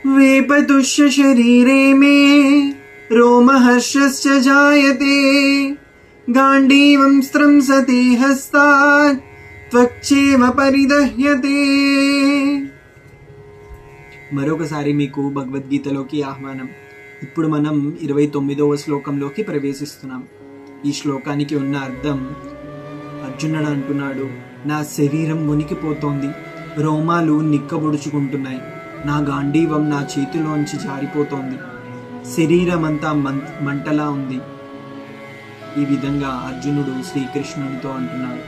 वेपतुष्य शरीरे मे रोमहर्षश्च जायते गाण्डीवं स्त्रंसते हस्तात् त्वक्चेव परिदह्यते. మరొకసారి మీకు భగవద్గీతలోకి ఆహ్వానం. ఇప్పుడు మనం 29వ శ్లోకంలోకి ప్రవేశిస్తున్నాం. ఈ శ్లోకానికి ఉన్న అర్థం, అర్జునుడు అంటున్నాడు, నా శరీరం వణికిపోతోంది, రోమాలు నిక్కబొడుచుకుంటున్నాయి, నా గాంధీవం నా చేతిలోంచి జారిపోతోంది, శరీరం అంతా మంటలా ఉంది. ఈ విధంగా అర్జునుడు శ్రీకృష్ణుడితో అంటున్నాడు.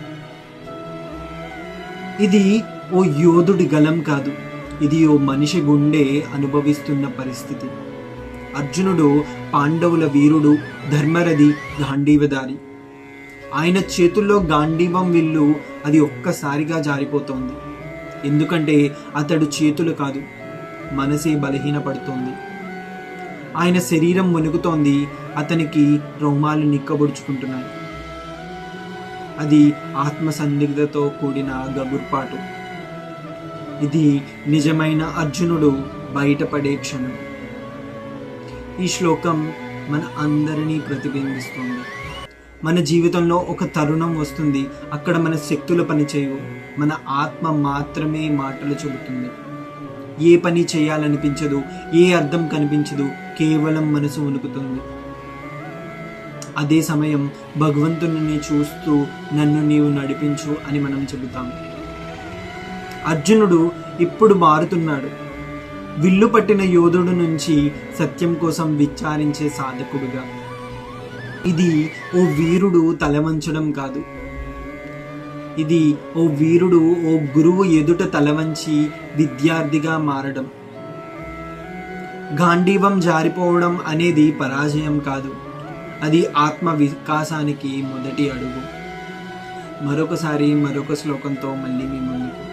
ఇది ఓ యోధుడి గలం కాదు, ఇది ఓ మనిషి గుండె అనుభవిస్తున్న పరిస్థితి. అర్జునుడు పాండవుల వీరుడు, ధర్మరథి, గాంధీవధారి. ఆయన చేతుల్లో గాంధీవం విల్లు అది ఒక్కసారిగా జారిపోతోంది. ఎందుకంటే అతడు చేతులు కాదు, మనసే బలహీనపడుతోంది. ఆయన శరీరం వణుకుతోంది, అతనికి రోమాలు నిక్కబొడుచుకుంటున్నాయి. అది ఆత్మ సందిగ్ధతో కూడిన గగుర్పాటు. ఇది నిజమైన అర్జునుడు బయటపడే క్షణం. ఈ శ్లోకం మన అందరినీ ప్రతిబింబిస్తుంది. మన జీవితంలో ఒక తరుణం వస్తుంది, అక్కడ మన శక్తులు పనిచేయవు, మన ఆత్మ మాత్రమే మాటలు చెబుతుంది. ఏ పని చేయాలనిపించదు, ఏ అర్థం కనిపించదు, కేవలం మనసు వణుకుతుంది. అదే సమయం భగవంతుని చూస్తూ నన్ను నీవు నడిపించు అని మనం చెబుతాం. అర్జునుడు ఇప్పుడు మారుతున్నాడు. విల్లు పట్టిన యోధుడు నుంచి సత్యం కోసం విచారించే సాధకుడుగా. ఇది ఓ వీరుడు తలవంచడం కాదు, ఇది ఓ వీరుడు ఓ గురువు ఎదుట తలవంచి విద్యార్థిగా మారడం. గాంధీవం జారిపోవడం అనేది పరాజయం కాదు, అది ఆత్మ వికాసానికి మొదటి అడుగు. మరొక శ్లోకంతో మళ్ళీ మీ ముందుకు.